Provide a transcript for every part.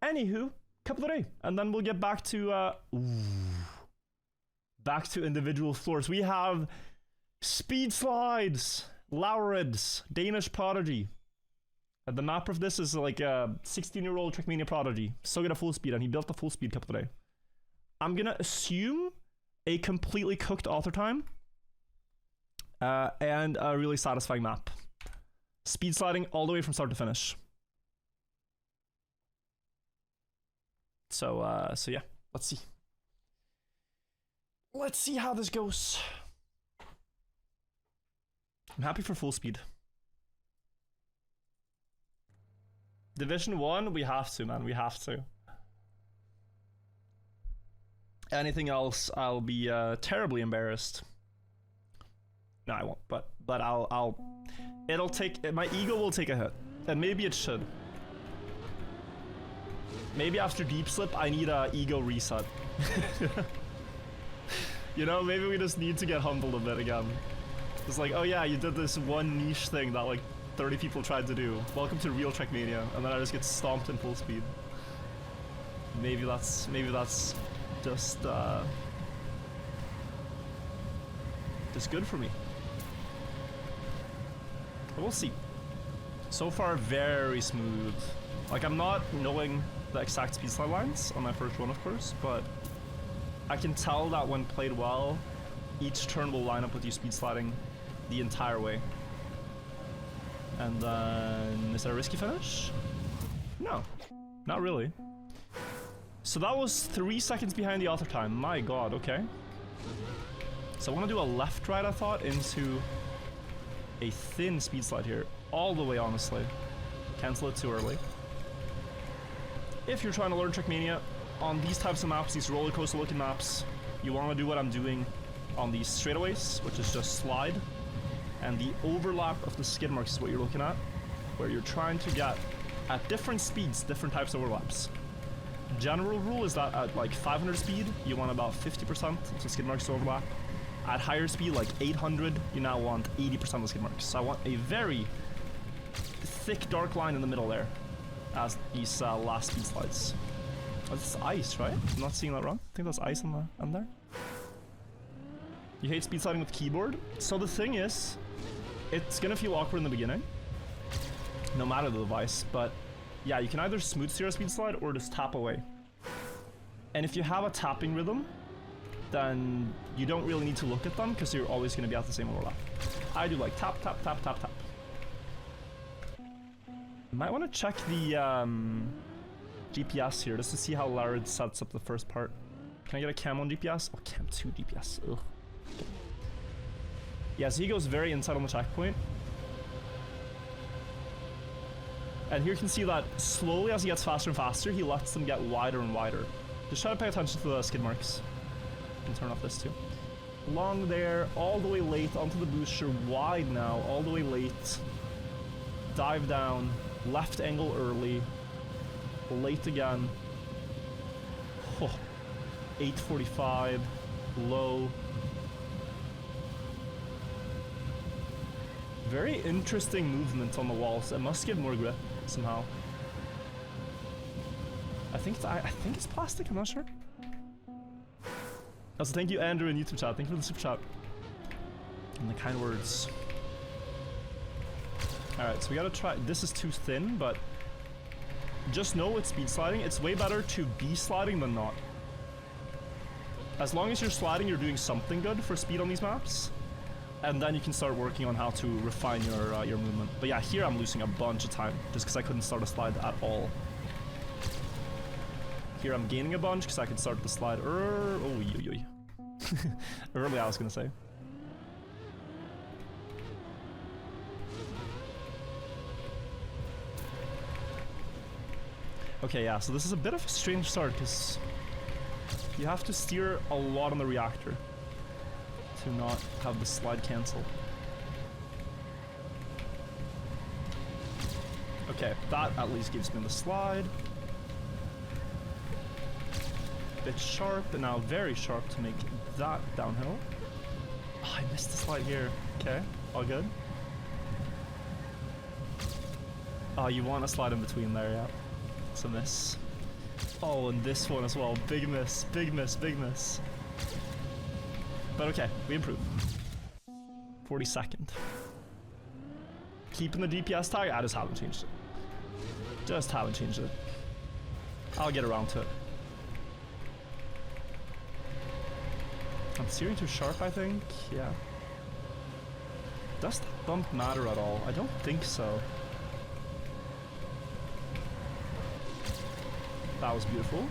Anywho, cup of the day. And then we'll get back to, back to individual floors. We have speed slides, Laurids, Danish prodigy. The mapper of this is like a 16-year-old Trackmania prodigy. So good at FullSpeed, and he built the FullSpeed cup of the day. I'm gonna assume a completely cooked author time. And a really satisfying map. Speed sliding all the way from start to finish. So yeah, let's see. Let's see how this goes. I'm happy for FullSpeed. Division 1, we have to, man, we have to. Anything else, I'll be terribly embarrassed. No, I won't, but it'll take, my ego will take a hit, and maybe it should. Maybe after Deep Slip, I need a ego reset. You know, maybe we just need to get humbled a bit again. It's like, oh yeah, you did this one niche thing that like 30 people tried to do. Welcome to real Trackmania, and then I just get stomped in FullSpeed. Maybe that's just good for me. But we'll see. So far, very smooth. Like, I'm not knowing the exact speed slide lines on my first run, of course, but I can tell that when played well, each turn will line up with you speed sliding the entire way. And then, is that a risky finish? No, not really. So that was 3 seconds behind the author time. My god, okay. So I want to do a left-right, I thought, into a thin speed slide here. All the way, honestly. Cancel it too early. If you're trying to learn Trackmania, on these types of maps, these roller coaster looking maps, you want to do what I'm doing on these straightaways, which is just slide. And the overlap of the skid marks is what you're looking at, where you're trying to get, at different speeds, different types of overlaps. General rule is that at like 500 speed, you want about 50% of the skid marks to overlap. At higher speed, like 800, you now want 80% of the skid marks. So I want a very thick, dark line in the middle there, as these last speed slides. Oh, this is ice, right? I'm not seeing that wrong. I think that's ice on there. You hate speed sliding with keyboard? So the thing is, it's gonna feel awkward in the beginning, no matter the device, but yeah, you can either smooth steer a speed slide or just tap away. And if you have a tapping rhythm, then you don't really need to look at them because you're always going to be at the same overlap. I do like tap, tap, tap, tap, tap. Might want to check the GPS here just to see how Laird sets up the first part. Can I get a cam on GPS? Oh, cam 2 GPS. Ugh. Yeah, so he goes very inside on the checkpoint. And here you can see that slowly as he gets faster and faster, he lets them get wider and wider. Just try to pay attention to the skid marks. I can turn off this too. Long there, all the way late, onto the booster, wide now, all the way late. Dive down, left angle early, late again. Oh, 845, low. Very interesting movement on the walls. It must give more grip somehow. I think it's plastic, I'm not sure. Also, thank you, Andrew, in YouTube chat. Thank you for the super chat. And the kind words. Alright, so we gotta try. This is too thin, but just know with speed sliding, it's way better to be sliding than not. As long as you're sliding, you're doing something good for speed on these maps. And then you can start working on how to refine your movement. But yeah, here I'm losing a bunch of time just because I couldn't start a slide at all. Here I'm gaining a bunch because I can start the slide early, I was gonna say. Okay, yeah, so this is a bit of a strange start because you have to steer a lot on the reactor to not have the slide cancel. Okay, that at least gives me the slide. Bit sharp, but now very sharp to make that downhill. Oh, I missed the slide here. Okay, all good. Oh, you want a slide in between there, yeah. It's a miss. Oh, and this one as well. Big miss, big miss, big miss. But okay, we improve. 42nd. Keeping the DPS tag? I just haven't changed it. Just haven't changed it. I'll get around to it. I'm steering too sharp, I think. Yeah. Does that bump matter at all? I don't think so. That was beautiful.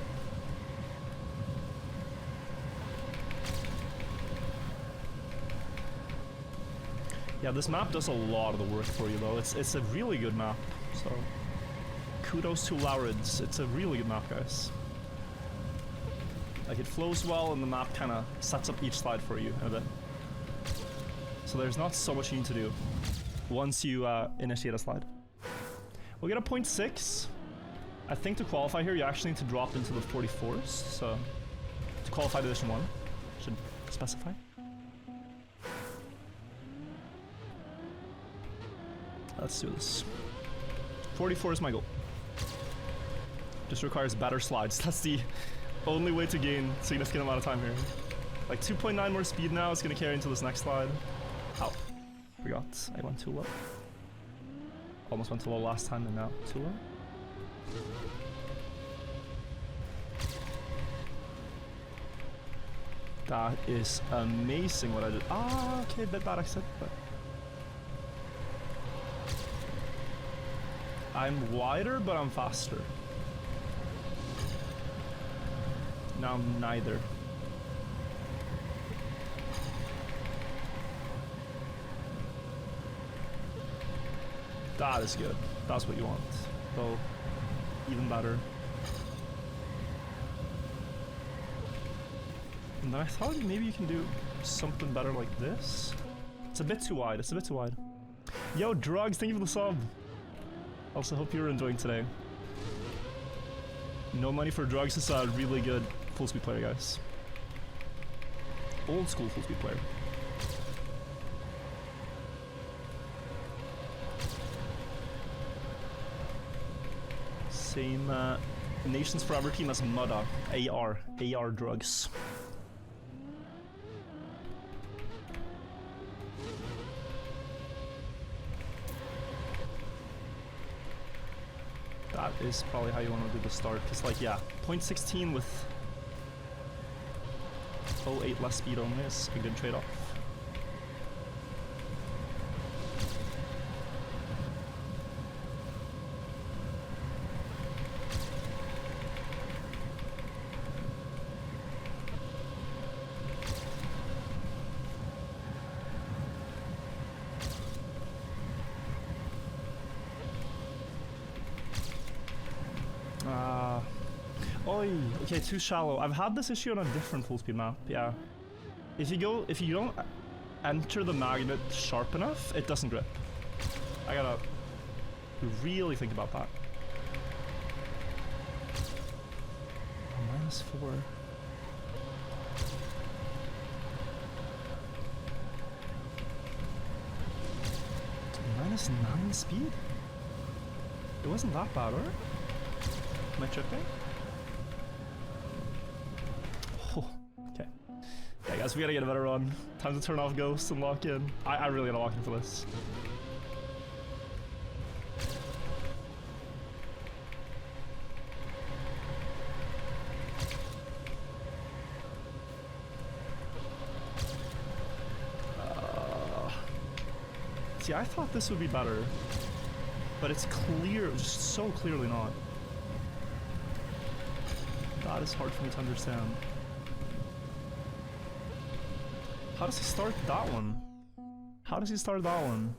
Yeah, this map does a lot of the work for you though. It's a really good map, so kudos to Laurids. It's a really good map, guys. Like, it flows well and the map kind of sets up each slide for you in a bit. So there's not so much you need to do once you initiate a slide. We'll get a 0.6. I think to qualify here you actually need to drop into the 44s, so to qualify Division 1, should specify. Let's do this. 44 is my goal. Just requires better slides. That's the only way to gain significant amount of time here. Like 2.9 more speed now, it's gonna carry into this next slide. Ow. Forgot, I went too low. Almost went too low last time and now too low. That is amazing what I did. Ah, okay, bit bad exit, but... I'm wider, but I'm faster. Now I'm neither. That is good. That's what you want. So, even better. And then I thought maybe you can do something better like this. It's a bit too wide. It's a bit too wide. Yo, Drugs, thank you for the sub. Also, hope you're enjoying today. No Money for Drugs is a really good full speed player, guys. Old school full speed player. Same Nations Forever team as Mudda. AR Drugs. That is probably how you want to do the start, because like, yeah, 0.16 with 0.8 less speed only is a good trade-off. Okay, too shallow. I've had this issue on a different full speed map, yeah. If you don't enter the magnet sharp enough, it doesn't grip. I gotta really think about that. -4. -9 speed? It wasn't that bad, right? Am I tripping? Oh, okay. Yeah, guys, we gotta get a better run. Time to turn off Ghost and lock in. I really gotta lock in for this. See, I thought this would be better, but it's clear, just so clearly not. That is hard for me to understand. How does he start that one? How does he start that one?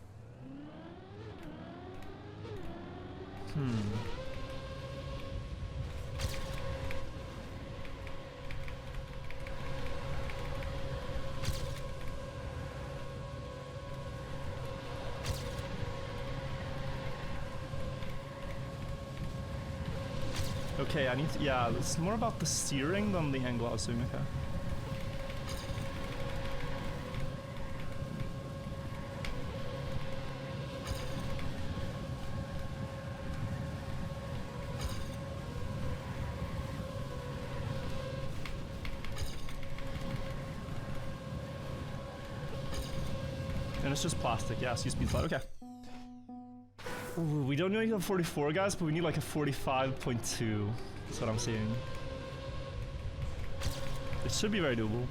Okay, I need to, yeah, it's more about the steering than the angle I was doing, okay. it's just plastic. Yeah, so you speed slide. Okay. Ooh, we don't need a 44, guys, but we need like a 45.2. That's what I'm seeing. It should be very doable.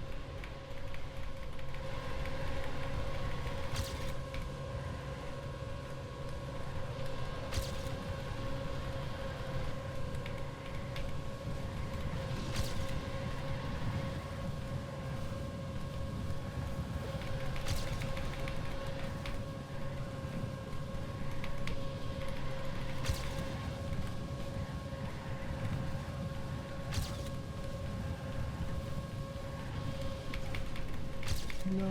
No.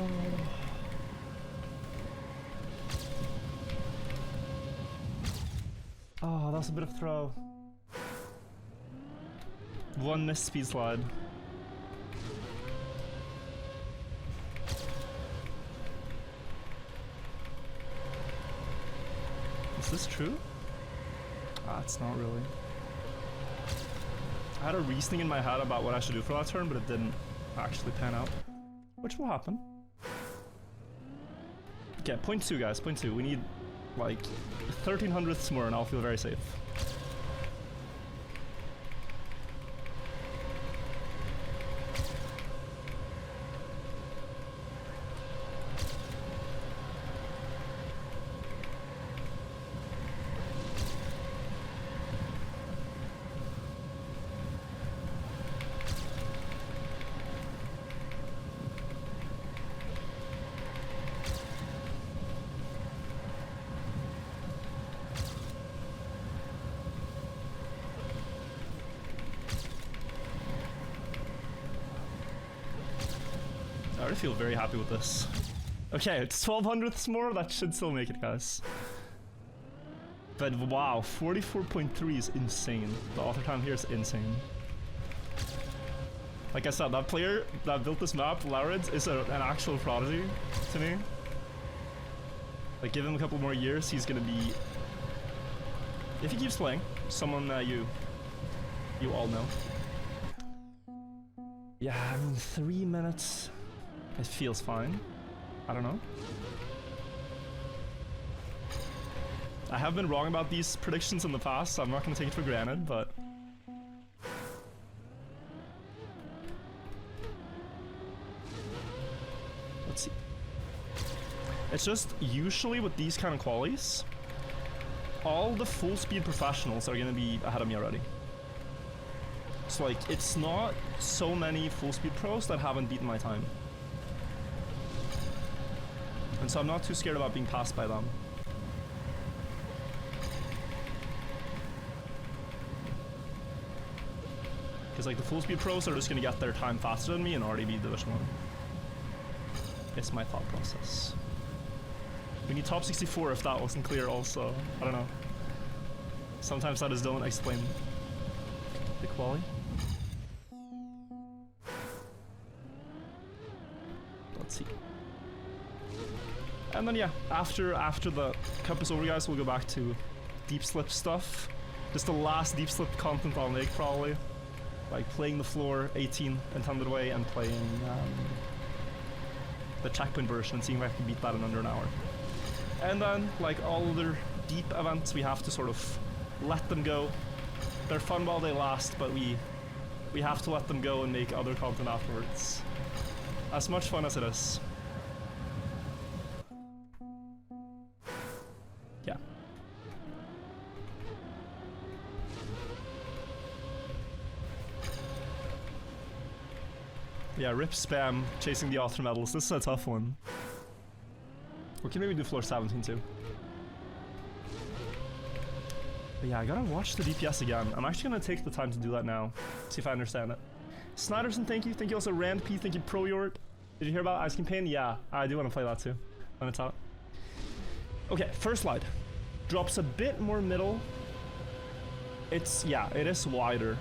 Oh, that's a bit of throw. One missed speed slide. Is this true? Ah, it's not really. I had a reasoning in my head about what I should do for that turn, but it didn't actually pan out. Which will happen. Okay, 0.2 guys, 0.2. We need like 1300ths more and I'll feel very safe. I already feel very happy with this. Okay, it's 1200ths more, that should still make it, guys. But wow, 44.3 is insane. The author time here is insane. Like I said, that player that built this map, Laurids, is an actual prodigy to me. Like, give him a couple more years, he's gonna be... If he keeps playing, someone you all know. Yeah, I mean, 3 minutes... It feels fine. I don't know. I have been wrong about these predictions in the past, so I'm not going to take it for granted, but... Let's see. It's just, usually with these kind of qualies, all the full speed professionals are going to be ahead of me already. So like, it's not so many full speed pros that haven't beaten my time. And so I'm not too scared about being passed by them. Because like the full speed pros are just gonna get their time faster than me and already beat Division 1. It's my thought process. We need top 64 if that wasn't clear also. I don't know. Sometimes I just don't explain the quali. Let's see. And then yeah, after the cup is over, guys, we'll go back to deep slip stuff. Just the last deep slip content I'll make, probably. Like playing the floor 18 intended way and playing the checkpoint version and seeing if I can beat that in under an hour. And then, like all other deep events, we have to sort of let them go. They're fun while they last, but we have to let them go and make other content afterwards. As much fun as it is. Yeah. Yeah, rip spam chasing the author medals. This is a tough one. We can maybe do floor 17 too. But yeah, I gotta watch the DPS again. I'm actually gonna take the time to do that now. See if I understand it. Snyderson, thank you. Thank you also Rand P. Thank you Pro Yort. Did you hear about Ice Campaign? Yeah, I do want to play that too. When it's out. Okay, first slide. Drops a bit more middle. It's, yeah, it is wider.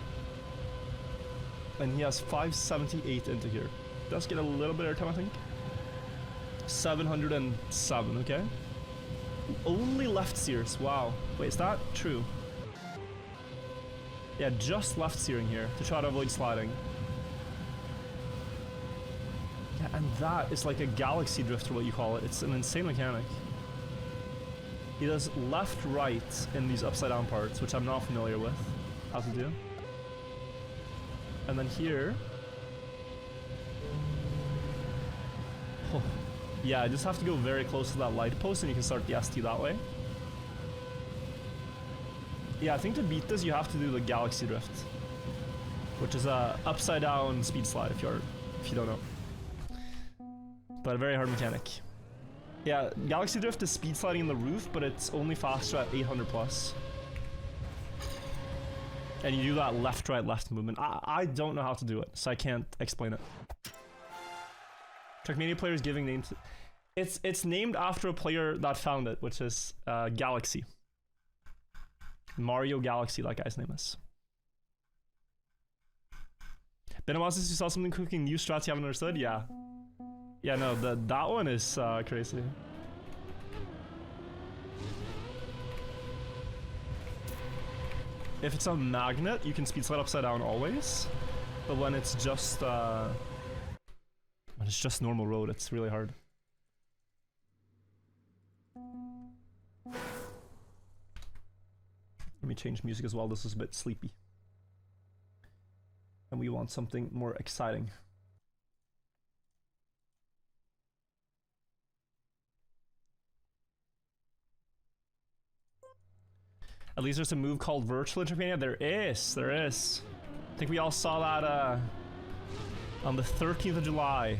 And he has 578 into here. Does get a little bit of airtime, I think. 707, okay. Only left sears, wow. Wait, is that true? Yeah, just left searing here to try to avoid sliding. Yeah, And that is like a galaxy drift, or what you call it. It's an insane mechanic. He does left, right in these upside down parts, which I'm not familiar with how to do. And then here... Oh. Yeah, I just have to go very close to that light post and you can start the ST that way. Yeah, I think to beat this you have to do the galaxy drift, which is a upside down speed slide if you don't know. But a very hard mechanic. Yeah, galaxy drift is speed sliding in the roof, but it's only faster at 800 plus. And you do that left, right, left movement. I don't know how to do it, so I can't explain it. Trackmania players giving names to... It's named after a player that found it, which is Galaxy. Mario Galaxy, that guy's name is. Benamasis, you saw something cooking new strats you haven't understood? Yeah. Yeah, no, that one is crazy. If it's a magnet, you can speed slide upside down always. But when it's just normal road, it's really hard. Let me change music as well, this is a bit sleepy. And we want something more exciting. At least there's a move called Wirtual in Trackmania. There is. I think we all saw that on the 13th of July.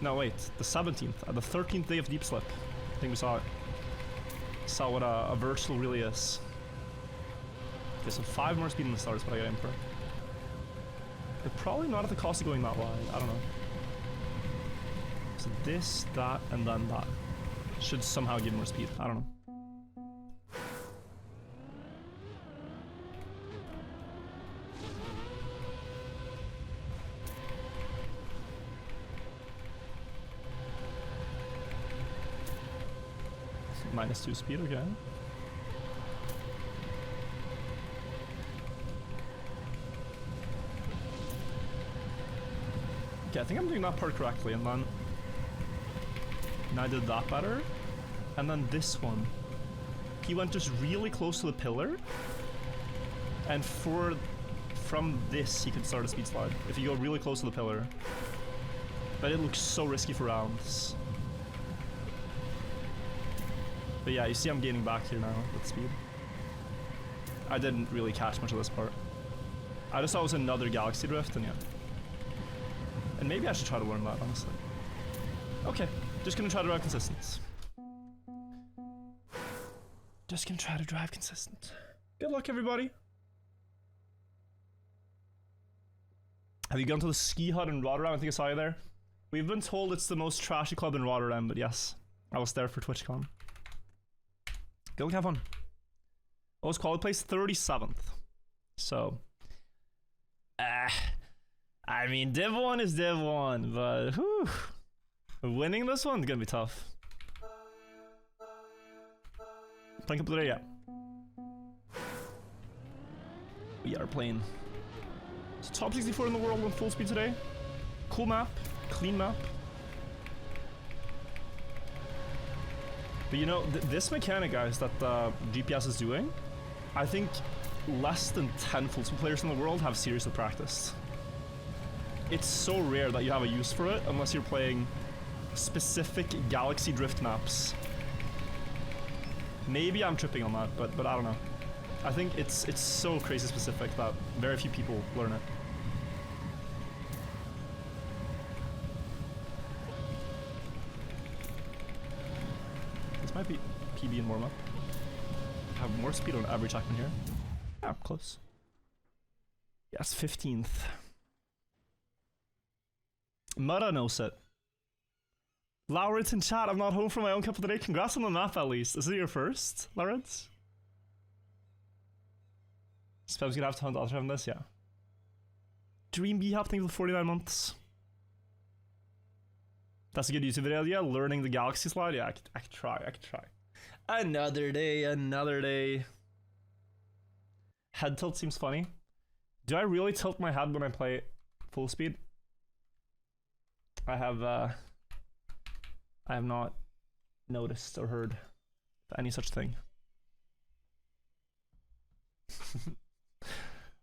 No, wait, the 17th. The 13th day of Deep Slip. I think we saw it. Saw what a Wirtual really is. Okay, so 5 more speed in the start is what I got in for. But probably not at the cost of going that wide. I don't know. So this, that, and then that. Should somehow give more speed. I don't know. -2 speed, okay. Okay, I think I'm doing that part correctly, and then I did that better. And then this one. He went just really close to the pillar. And from this, he could start a speed slide. If you go really close to the pillar. But it looks so risky for rounds. But yeah, you see I'm gaining back here now with speed. I didn't really catch much of this part. I just thought it was another galaxy drift, and yeah. And maybe I should try to learn that, honestly. Okay, just gonna try to drive consistent. Just gonna try to drive consistent. Good luck, everybody. Have you gone to the ski hut in Rotterdam? I think I saw you there. We've been told it's the most trashy club in Rotterdam, but yes. I was there for TwitchCon. Good luck, have fun. Lowest quality place, 37th. So... I mean, Div 1 is Div 1, but whew, winning this one's gonna be tough. Playing up there yet? We are playing. So top 64 in the world on full speed today. Cool map, clean map. But you know, this mechanic, guys, that GPS is doing, I think less than 10 full speed players in the world have seriously practiced. It's so rare that you have a use for it unless you're playing specific galaxy drift maps. Maybe I'm tripping on that, but I don't know. I think it's so crazy specific that very few people learn it. This might be PB and warm up. Have more speed on average Jackman here. Yeah, close. Yes, 15th. Mudda knows it. Lawrence in chat, I'm not home for my own cup of the day. Congrats on the map at least. Is it your first, Lawrence? Speb's gonna have to hunt Ultra on this, yeah. Dream B happening for 49 months. That's a good YouTube video, yeah. Learning the galaxy slide, yeah, I could try. Another day, another day. Head tilt seems funny. Do I really tilt my head when I play full speed? I have not noticed or heard any such thing.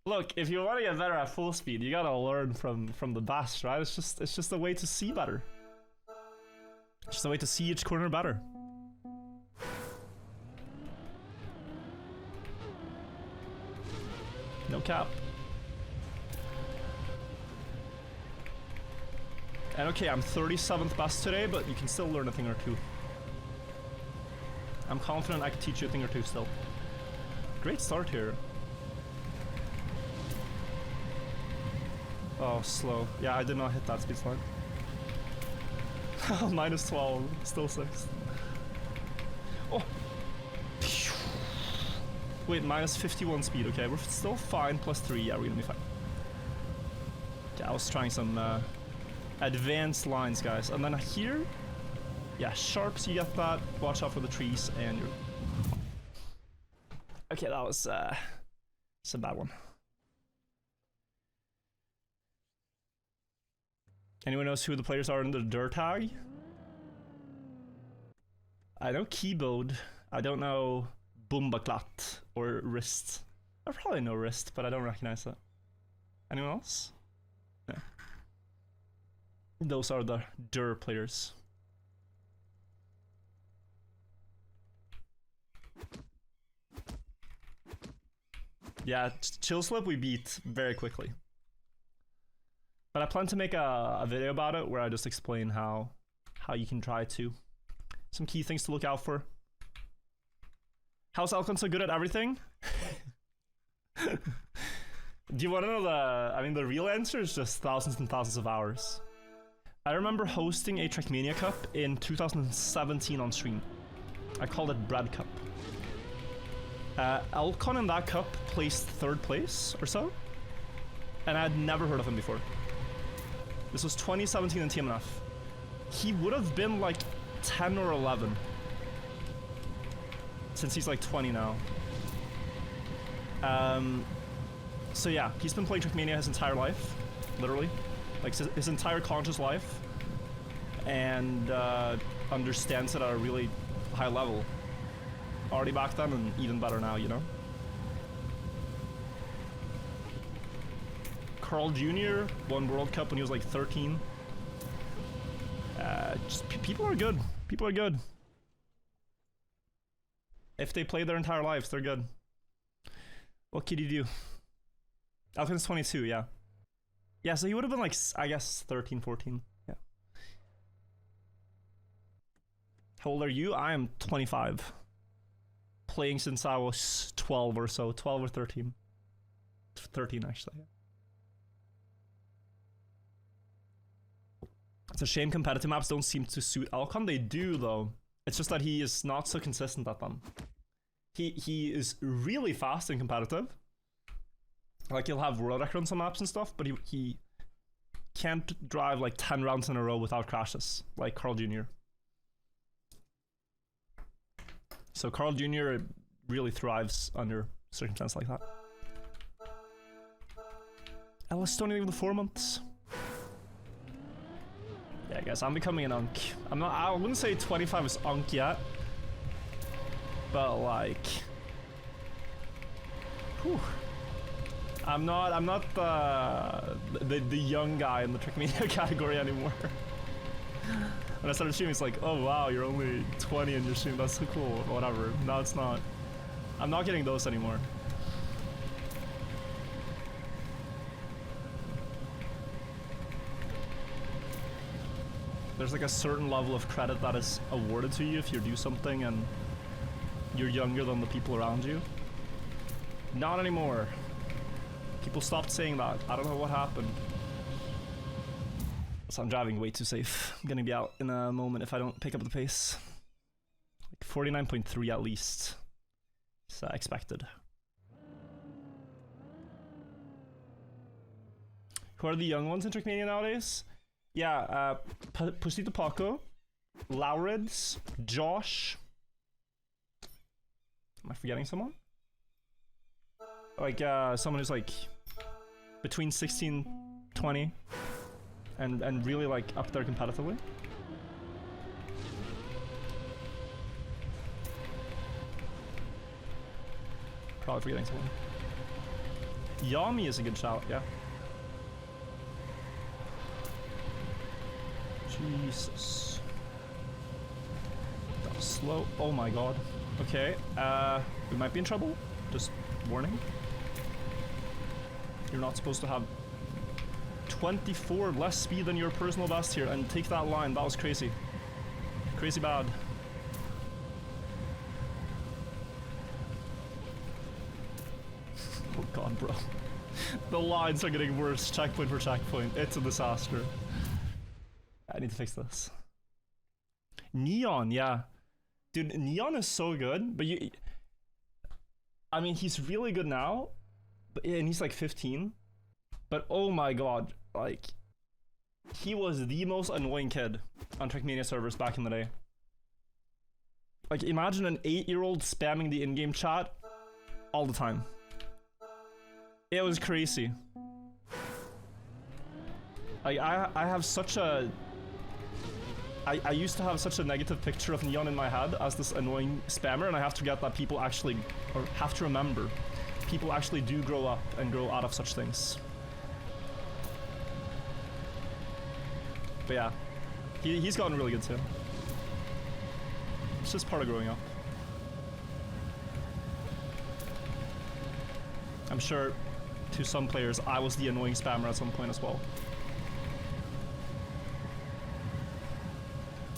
Look, if you want to get better at full speed, you gotta learn from the best, right? It's just a way to see better. It's just a way to see each corner better. No cap. And okay, I'm 37th best today, but you can still learn a thing or two. I'm confident I can teach you a thing or two still. Great start here. Oh, slow. Yeah, I did not hit that speed slide. Minus 12, still 6. Oh! Wait, minus 51 speed, okay, we're still fine, plus 3, yeah, we're gonna be fine. Yeah, I was trying some advanced lines, guys. And then here, yeah, sharps, you get that, watch out for the trees, and you're... Okay, that was, it's a bad one. Anyone knows who the players are in the dirt tag? I know Keyboard. I don't know Bumbaklat or Wrist. I probably know Wrist, but I don't recognize it. Anyone else? No. Those are the dirt players. Yeah, Chill Slip we beat very quickly. But I plan to make a video about it where I just explain how you can try to. Some key things to look out for. How's Alcon so good at everything? Do you want to know the real answer is just thousands and thousands of hours. I remember hosting a Trackmania Cup in 2017 on stream. I called it Bread Cup. Alcon in that cup placed 3rd place or so. And I had never heard of him before. This was 2017 in TMNF. He would have been like 10 or 11. Since he's like 20 now. So yeah, he's been playing Trackmania his entire life. Literally. Like his entire conscious life. And understands it at a really high level. Already back then and even better now, you know? Carl Jr. won World Cup when he was like 13. Just people are good. People are good. If they play their entire lives, they're good. What could you do? Alcon's 22, yeah. Yeah, so he would have been like, I guess, 13, 14. Yeah. How old are you? I am 25. Playing since I was 12 or so. 12 or 13. 13, actually, yeah. It's a shame competitive maps don't seem to suit Alcon. They do, though. It's just that he is not so consistent at them. He is really fast and competitive. Like, he'll have world record on some maps and stuff, but he can't drive like 10 rounds in a row without crashes, like Carl Jr. So Carl Jr. really thrives under circumstances like that. Ellis don't even the 4 months. Yeah, guys, I'm becoming an unk. I wouldn't say 25 is unk yet. But like... Whew. I'm not the young guy in the Trackmania category anymore. When I started streaming, it's like, oh wow, you're only 20 and you're streaming, that's so cool, whatever. No, it's not. I'm not getting those anymore. There's like a certain level of credit that is awarded to you if you do something and you're younger than the people around you. Not anymore. People stopped saying that. I don't know what happened. So I'm driving way too safe. I'm gonna be out in a moment if I don't pick up the pace. Like 49.3 at least. It's expected. Who are the young ones in Trackmania nowadays? Yeah, Pusito Paco, Laurids, Josh. Am I forgetting someone? Like, someone who's like between 16, 20. and really like up there competitively. Probably forgetting someone. Yami is a good shout, yeah. Jesus. That was slow. Oh my god. Okay, we might be in trouble. Just warning. You're not supposed to have 24 less speed than your personal best here, and take that line. That was crazy. Crazy bad. Oh god, bro. The lines are getting worse, checkpoint for checkpoint. It's a disaster. I need to fix this. Neon, yeah. Dude, Neon is so good, but you... I mean, he's really good now, and he's like 15. But oh my god, like... He was the most annoying kid on Trackmania servers back in the day. Like, imagine an 8-year-old spamming the in-game chat all the time. It was crazy. Like, I have such a... I used to have such a negative picture of Neon in my head as this annoying spammer, and I have to get that people actually, or have to remember, people actually do grow up and grow out of such things. But yeah, he's gotten really good too. It's just part of growing up. I'm sure to some players I was the annoying spammer at some point as well.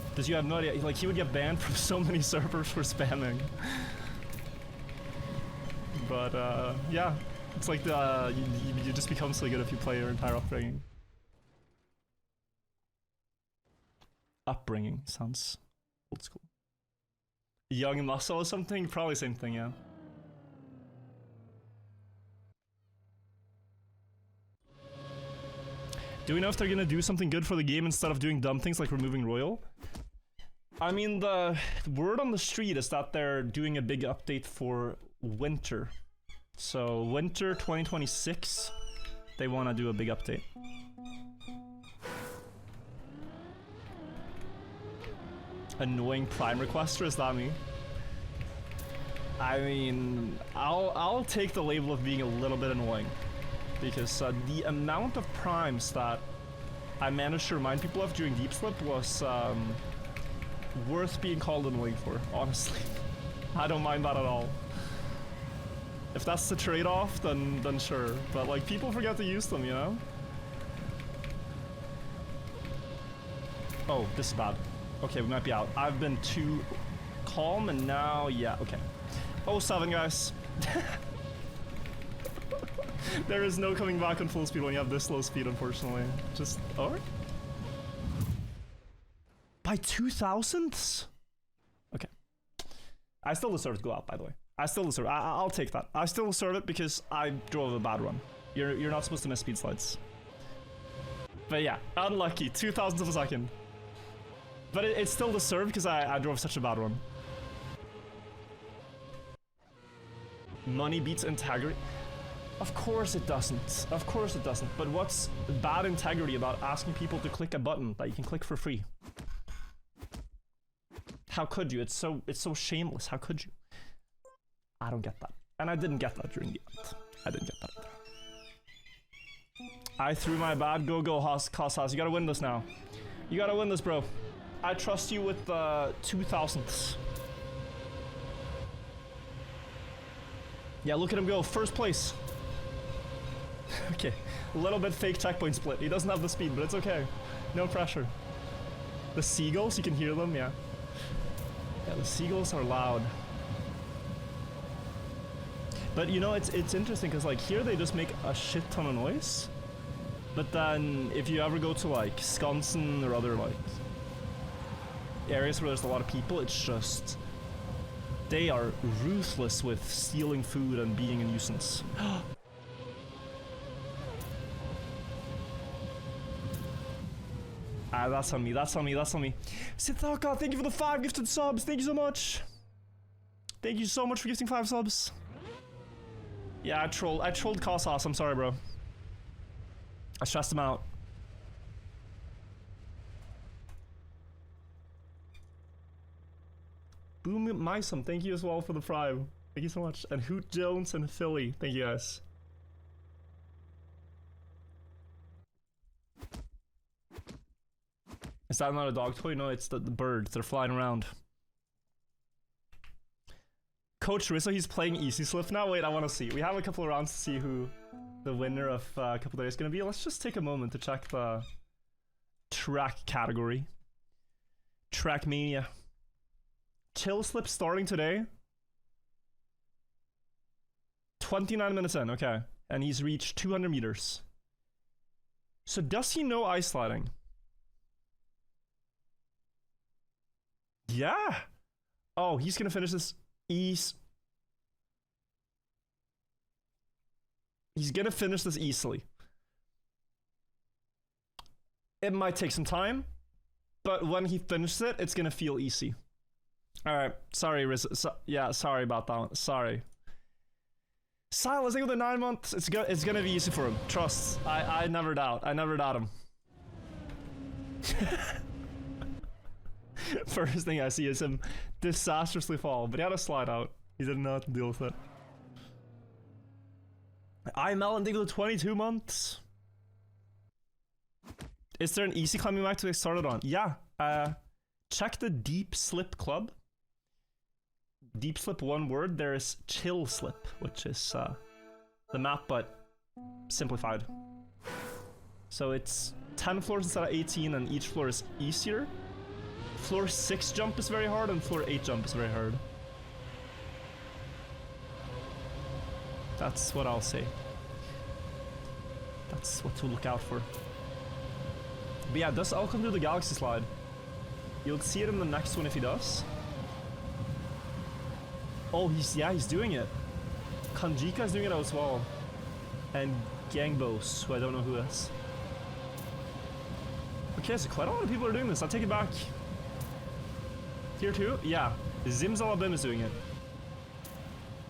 Because you have no idea, like, he would get banned from so many servers for spamming. But, yeah. It's like the, you just become so good if you play your entire upbringing. Upbringing sounds old school. Young muscle or something? Probably same thing, yeah. Do we know if they're gonna do something good for the game instead of doing dumb things like removing Royal? I mean, the word on the street is that they're doing a big update for winter. So, winter 2026, they want to do a big update. Annoying Prime requester, is that me? I mean, I'll take the label of being a little bit annoying. Because the amount of primes that I managed to remind people of during Deep Slip was worth being called annoying for, honestly. I don't mind that at all. If that's the trade-off, then sure. But like, people forget to use them, you know? Oh, this is bad. Okay, we might be out. I've been too calm, and now, yeah, okay. 07, guys. There is no coming back on full speed when you have this low speed, unfortunately. Just over. By 2,000ths? Okay. I still deserve to go out, by the way. I still deserve. I'll take that. I still deserve it because I drove a bad run. You're not supposed to miss speed slides. But yeah, unlucky. 2,000ths of a second. But it's still deserved because I drove such a bad run. Money beats integrity. Of course it doesn't. Of course it doesn't. But what's bad integrity about asking people to click a button that you can click for free? How could you? It's so shameless. How could you? I don't get that. And I didn't get that during the event. I didn't get that either. I threw my bad. Go, Kosas. You gotta win this now. You gotta win this, bro. I trust you with 2,000ths. Yeah, look at him go. First place. Okay, a little bit fake checkpoint split. He doesn't have the speed, but it's okay. No pressure. The seagulls, you can hear them, yeah. Yeah, the seagulls are loud. But you know, it's interesting because like here they just make a shit ton of noise. But then if you ever go to like Skansen or other like areas where there's a lot of people, it's just they are ruthless with stealing food and being a nuisance. That's on me, that's on me, that's on me. Sithaka, thank you for the 5 gifted subs. Thank you so much. Thank you so much for gifting 5 subs. Yeah, I trolled Kosas. I'm sorry, bro. I stressed him out. Boom Mysum, thank you as well for the prime. Thank you so much. And Hoot Jones and Philly, thank you guys. Is that not a dog toy? No, it's the birds. They're flying around. Coach Rizzo, he's playing Easy Slip now. Wait, I want to see. We have a couple of rounds to see who the winner of a couple of days is going to be. Let's just take a moment to check the track category. Trackmania. Chill Slip starting today. 29 minutes in, okay. And he's reached 200 meters. So does he know ice sliding? Yeah. Oh, he's gonna finish this. He's gonna finish this easily. It might take some time, but when he finishes it, it's gonna feel easy. All right, sorry, Riz. Yeah, sorry about that one. Sorry. Silas, I go the 9 months. It's gonna be easy for him. Trust. I never doubt. I never doubt him. First thing I see is him disastrously fall, but he had a slide out. He did not deal with it. I'm Alan Diggle 22 months. Is there an easy climbing map to get started on? Yeah. Check the Deep Slip Club. Deep Slip, one word. There is Chill Slip, which is the map but simplified. So it's 10 floors instead of 18, and each floor is easier. Floor 6 jump is very hard, and floor 8 jump is very hard. That's what I'll say. That's what to look out for. But yeah, does Alcon do the Galaxy Slide? You'll see it in the next one if he does. Oh, he's doing it. Kanjika is doing it as well. And Gangbos, who I don't know who is. Okay, so quite a lot of people are doing this. I'll take it back. Tier 2? Yeah. Zimzalabim is doing it.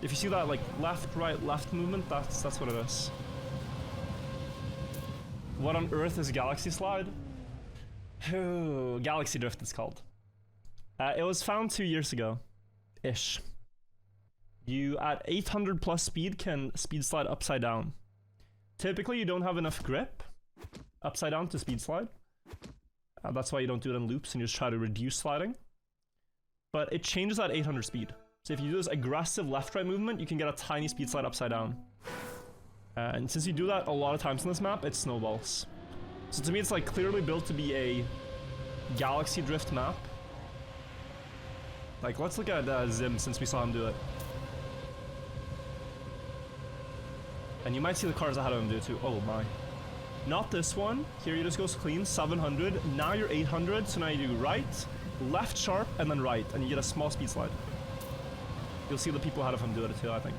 If you see that like left, right, left movement, that's what it is. What on earth is Galaxy Slide? Galaxy Drift it's called. It was found 2 years ago. Ish. You at 800 plus speed can speed slide upside down. Typically you don't have enough grip upside down to speed slide. That's why you don't do it in loops and you just try to reduce sliding. But it changes at 800 speed. So if you do this aggressive left-right movement, you can get a tiny speed slide upside down. And since you do that a lot of times on this map, it snowballs. So to me it's like clearly built to be a Galaxy Drift map. Like let's look at Zim since we saw him do it. And you might see the cars ahead of him do it too. Oh my. Not this one. Here you just go clean, 700. Now you're 800, so now you do right, left sharp, and then right. And you get a small speed slide. You'll see the people ahead of him do it too, I think.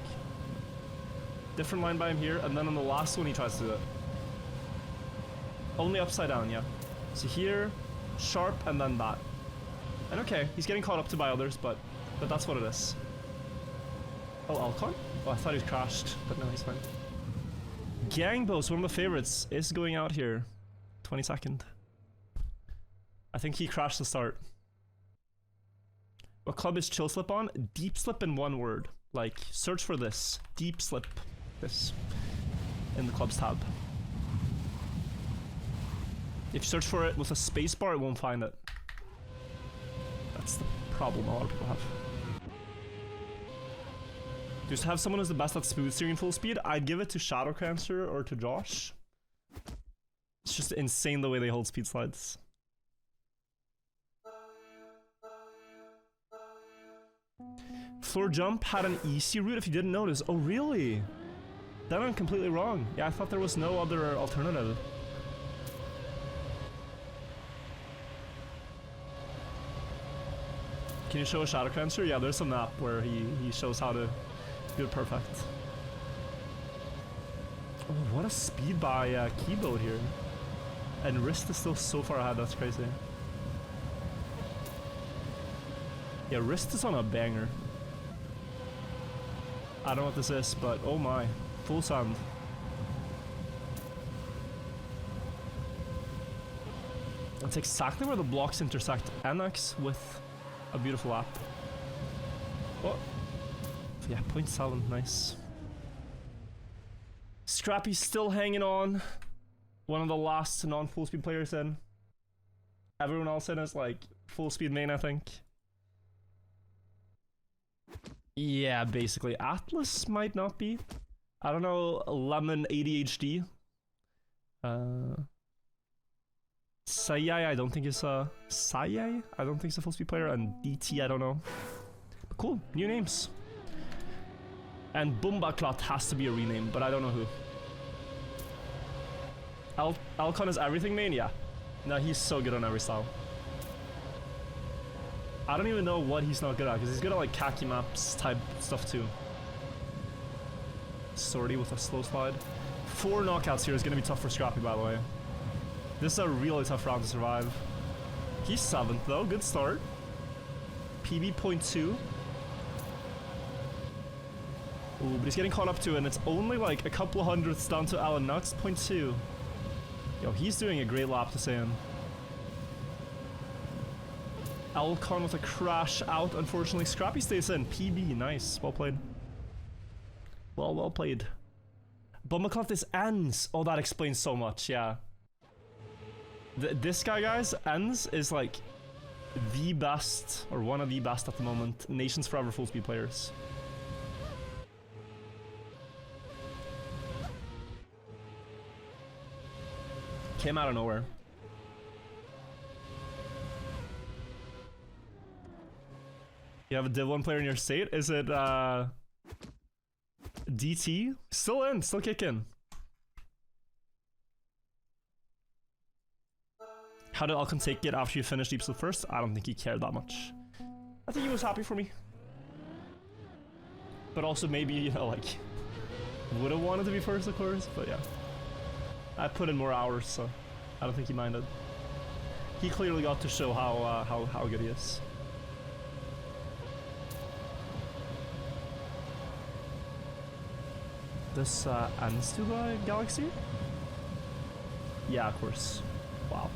Different line by him here, and then on the last one he tries to do it. Only upside down, yeah. So here, sharp, and then that. And okay, he's getting caught up to by others, but that's what it is. Oh, Alcon? Oh, I thought he crashed, but no, he's fine. Gangbos, one of the favorites, is going out here. 22nd. I think he crashed the start. What club is Chill Slip on? Deep Slip in one word. Like, search for this. Deep Slip. This. In the clubs tab. If you search for it with a spacebar, it won't find it. That's the problem a lot of people have. Just have someone who's the best at smooth steering full speed. I'd give it to Shadowcancer or to Josh. It's just insane the way they hold speed slides. Floor jump had an easy route if you didn't notice. Oh really? Then I'm completely wrong. Yeah, I thought there was no other alternative. Can you show a Shadowcancer? Yeah, there's a map where he shows how to do it perfect. Oh, what a speed by Keyboat here. And Wrist is still so far ahead, that's crazy. Yeah, Wrist is on a banger. I don't know what this is, but oh my. Full sand. That's exactly where the blocks intersect NX with a beautiful app. Oh. Yeah, 0.7, nice. Scrappy's still hanging on. One of the last non-full speed players in. Everyone else in is like full speed main, I think. Yeah, basically. Atlas might not be. I don't know. Lemon ADHD. Sayai, I don't think is a Sayai. I don't think it's a full speed player, and DT, I don't know. But cool, new names. And Bumbaclot has to be a rename, but I don't know who. Alcon is everything mania. No, he's so good on every style. I don't even know what he's not good at, because he's good at like khaki maps type stuff too. Sortie with a slow slide. 4 knockouts here is going to be tough for Scrappy, by the way. This is a really tough round to survive. He's 7th though, good start. PB 0.2. Ooh, but he's getting caught up to it, and it's only like a couple of hundredths down to Alan Nuts, 0.2. Yo, he's doing a great lap to stay in. Alcon with a crash out, unfortunately. Scrappy stays in. PB, nice. Well played. Well played. Bumbaclot is ends. Oh, that explains so much, yeah. This guy, guys, ends is like the best, or one of the best at the moment, Nations Forever full speed players. Came out of nowhere. You have a Div 1 player in your state? Is it DT? Still in, still kicking. How did Alcon take it after you finished Deep Slip first? I don't think he cared that much. I think he was happy for me. But also maybe, you know, like, would have wanted to be first, of course, but yeah. I put in more hours, so I don't think he minded. He clearly got to show how good he is. This ends to the Galaxy? Yeah, of course. Wow.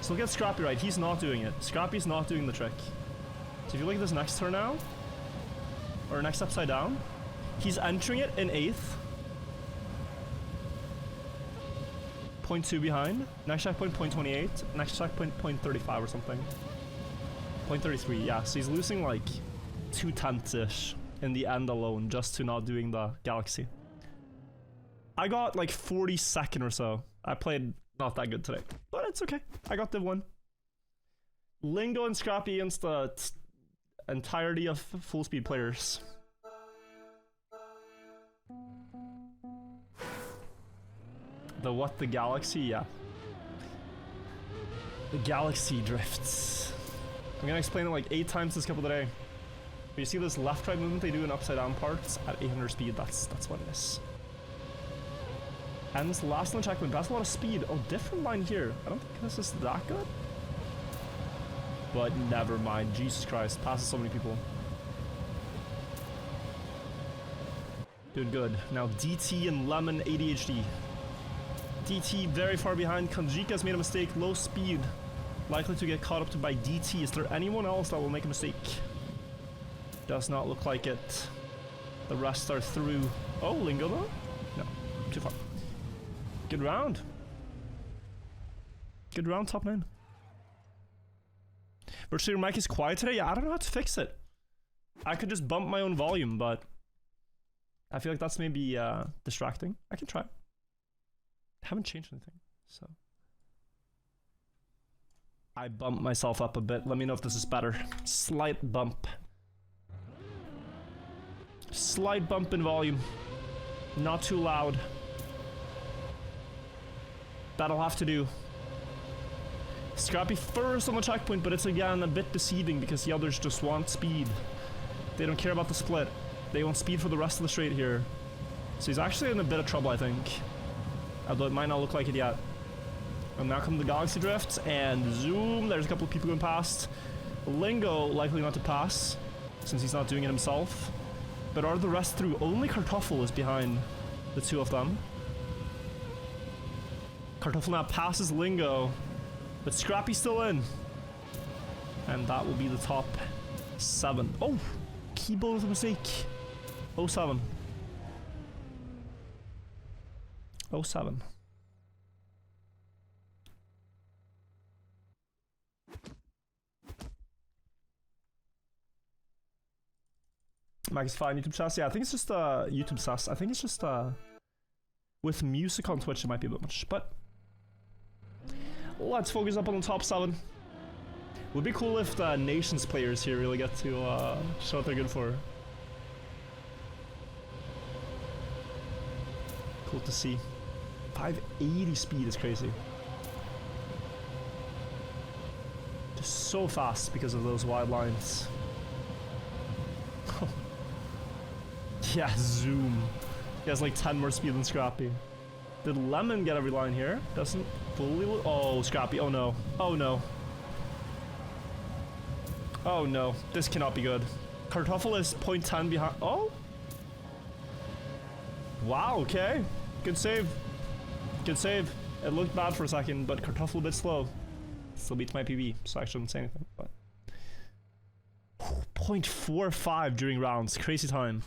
So look at Scrappy, right? He's not doing it. Scrappy's not doing the trick. So if you look at this next turn now, or next upside down, he's entering it in 8th. 0.2 behind. Next checkpoint 0.28. Next checkpoint 0.35 or something. 0.33, yeah. So he's losing like 2/10-ish in the end alone just to not doing the Galaxy. I got like 42nd or so. I played not that good today, but it's okay. I got Div 1. Lingo and Scrappy against the entirety of full speed players. The what? The Galaxy? Yeah. The Galaxy drifts. I'm gonna explain it like 8 times this couple today. But you see this left-right movement they do in upside down parts at 800 speed, that's what it is. And this last on the checkpoint, that's a lot of speed. Oh, different line here. I don't think this is that good. But never mind, Jesus Christ, passes so many people. Doing good. Now DT and Lemon ADHD. DT very far behind. Kanjika's made a mistake, low speed. Likely to get caught up to by DT. Is there anyone else that will make a mistake? Does not look like it. The rest are through. Oh, Lingo though? No, too far. Good round. Good round, top 9. Virtually, your mic is quiet today? Yeah, I don't know how to fix it. I could just bump my own volume, but I feel like that's maybe distracting. I can try. I haven't changed anything, so. I bumped myself up a bit. Let me know if this is better. Slight bump. Slight bump in volume. Not too loud. That'll have to do. Scrappy first on the checkpoint, but it's again a bit deceiving because the others just want speed. They don't care about the split. They want speed for the rest of the straight here. So he's actually in a bit of trouble, I think. Although it might not look like it yet. And now come the Galaxy drifts, and zoom, there's a couple of people going past. Lingo likely not to pass, since he's not doing it himself. But are the rest through? Only Kartoffel is behind the two of them. Kartoffel now passes Lingo, but Scrappy's still in. And that will be the top 7. Oh! People with a mistake. 07. 07. Max fine YouTube sus. Yeah, I think it's just YouTube sus. I think it's just with music on Twitch it might be a bit much, but let's focus up on the top 7. Would be cool if the nations players here really get to show what they're good for. Cool to see. 580 speed is crazy. Just so fast because of those wide lines. Yeah, zoom. He has like 10 more speed than Scrappy. Did Lemon get every line here? Doesn't fully look. Oh, Scrappy. Oh no. Oh no. Oh no. This cannot be good. Kartoffel is 0.10 behind. Oh? Wow, okay. Good save. Good save. It looked bad for a second, but Kartoffel a bit slow. Still beats my PB, so I shouldn't say anything. But 0.45 during rounds. Crazy time.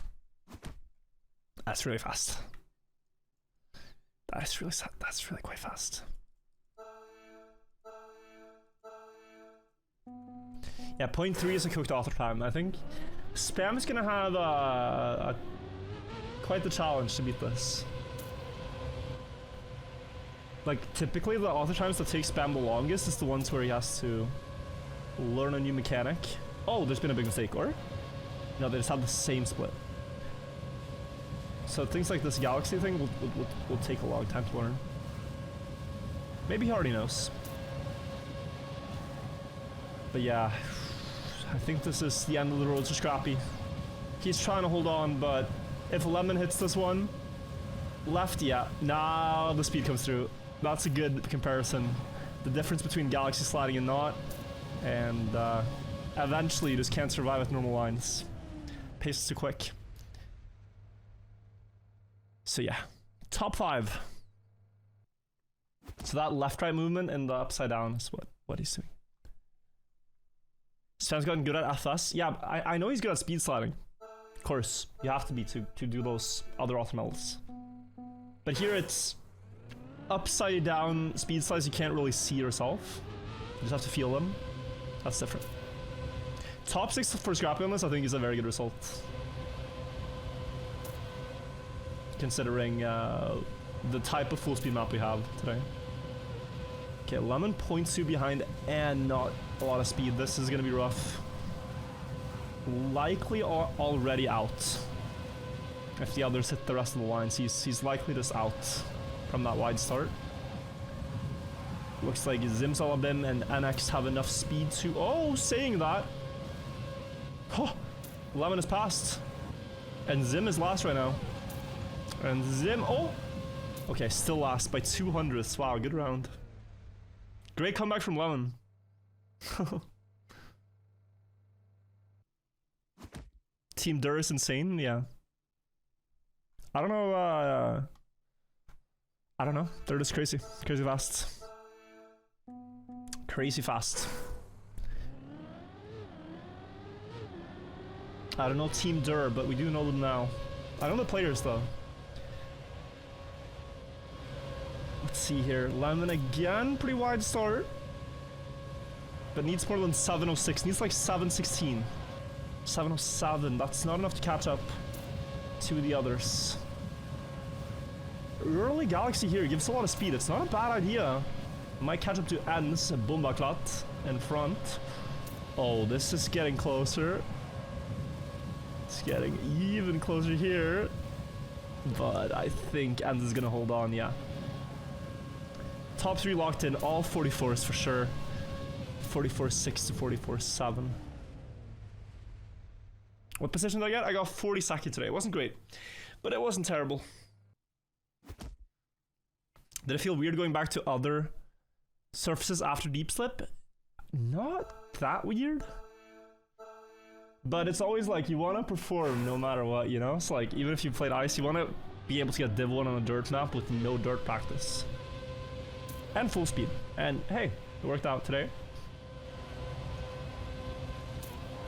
That's really fast. That's really quite fast. Yeah, 0.3 is a cooked author time, I think. Spam is gonna have quite the challenge to beat this. Like, typically the author times that take Spam the longest is the ones where he has to learn a new mechanic. Oh, there's been a big mistake, or? No, they just have the same split. So things like this galaxy thing will take a long time to learn. Maybe he already knows. But yeah, I think this is the end of the road for Scrappy. He's trying to hold on, but if Lemon hits this one, left, yeah. Now the speed comes through. That's a good comparison. The difference between galaxy sliding and not, and eventually you just can't survive with normal lines. Pace is too quick. So yeah, top 5. So that left-right movement and the upside down is what he's doing. Sven's gotten good at FS. Yeah, I know he's good at speed sliding. Of course, you have to be to do those other author medals. But here it's upside down speed slides you can't really see yourself. You just have to feel them. That's different. Top 6 for Scrappy on this I think is a very good result. Considering the type of full speed map we have today. Okay, Lemon 0.2 behind and not a lot of speed. This is gonna be rough. Likely already out. If the others hit the rest of the lines, he's likely just out from that wide start. Looks like Zimsalabim and NX have enough speed to. Oh, saying that. Oh, Lemon is passed, and Zim is last right now. And Zim, oh! Okay, still last by 200ths. Wow, good round. Great comeback from Lemon. Team Dur is insane, yeah. I don't know. They're just crazy. Crazy fast. Crazy fast. I don't know Team Dur, but we do know them now. I know the players though. Let's see here. Lemon again, pretty wide start. But needs more than 706. Needs like 716. 707. That's not enough to catch up to the others. Early Galaxy here gives a lot of speed. It's not a bad idea. Might catch up to Ens Bombaklat in front. Oh, this is getting closer. It's getting even closer here. But I think Ens is gonna hold on, yeah. Top 3 locked in, all 44s for sure. 44.6 to 44.7. What position did I get? I got 42nd today. It wasn't great, but it wasn't terrible. Did it feel weird going back to other surfaces after deep slip? Not that weird. But it's always like you want to perform no matter what, you know? It's like even if you played ice, you want to be able to get Div 1 on a dirt map with no dirt practice. And full speed. And hey, it worked out today.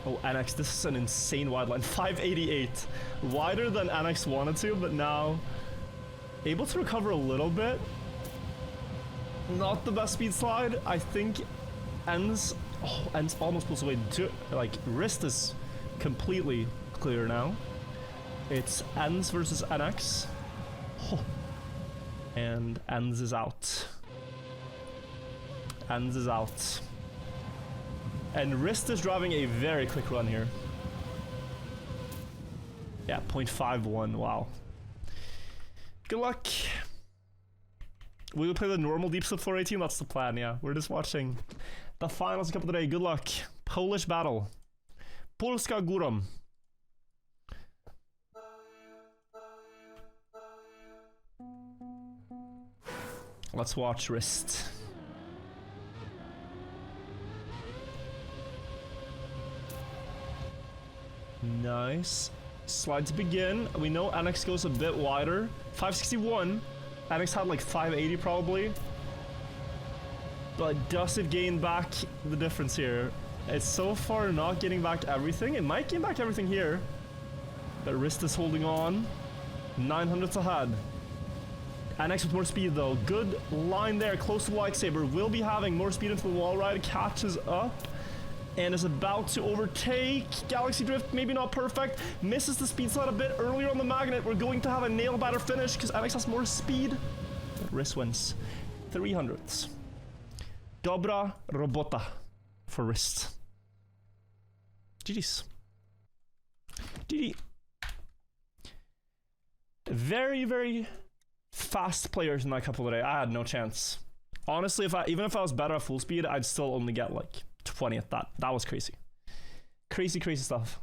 Oh, NX, this is an insane wide line. 588. Wider than NX wanted to, but now able to recover a little bit. Not the best speed slide. I think ends almost pulls away. Like, wrist is completely clear now. It's ends versus NX. Oh. And ends is out. Ends is out. And wrist is driving a very quick run here. Yeah, 0.51. Wow. Good luck. We will play the normal deep slip floor 18. That's the plan, yeah. We're just watching the finals cup of the day. Good luck. Polish battle. Polska Góra. Let's watch wrist. Nice. Slide to begin. We know NX goes a bit wider. 561. NX had like 580 probably. But does it gain back the difference here? It's so far not getting back everything. It might gain back everything here. But wrist is holding on. 900s ahead. NX with more speed though. Good line there. Close to the lightsaber. Will be having more speed into the wall ride. Catches up. And is about to overtake. Galaxy Drift, maybe not perfect. Misses the speed slide a bit earlier on the magnet. We're going to have a nail-biter finish because NX has more speed. But wrist wins. 300s. Dobra robota for wrist. GG's. GG. Very, very fast players in that couple of days. I had no chance. Honestly, even if I was better at full speed, I'd still only get like 20th. That was crazy. Crazy stuff.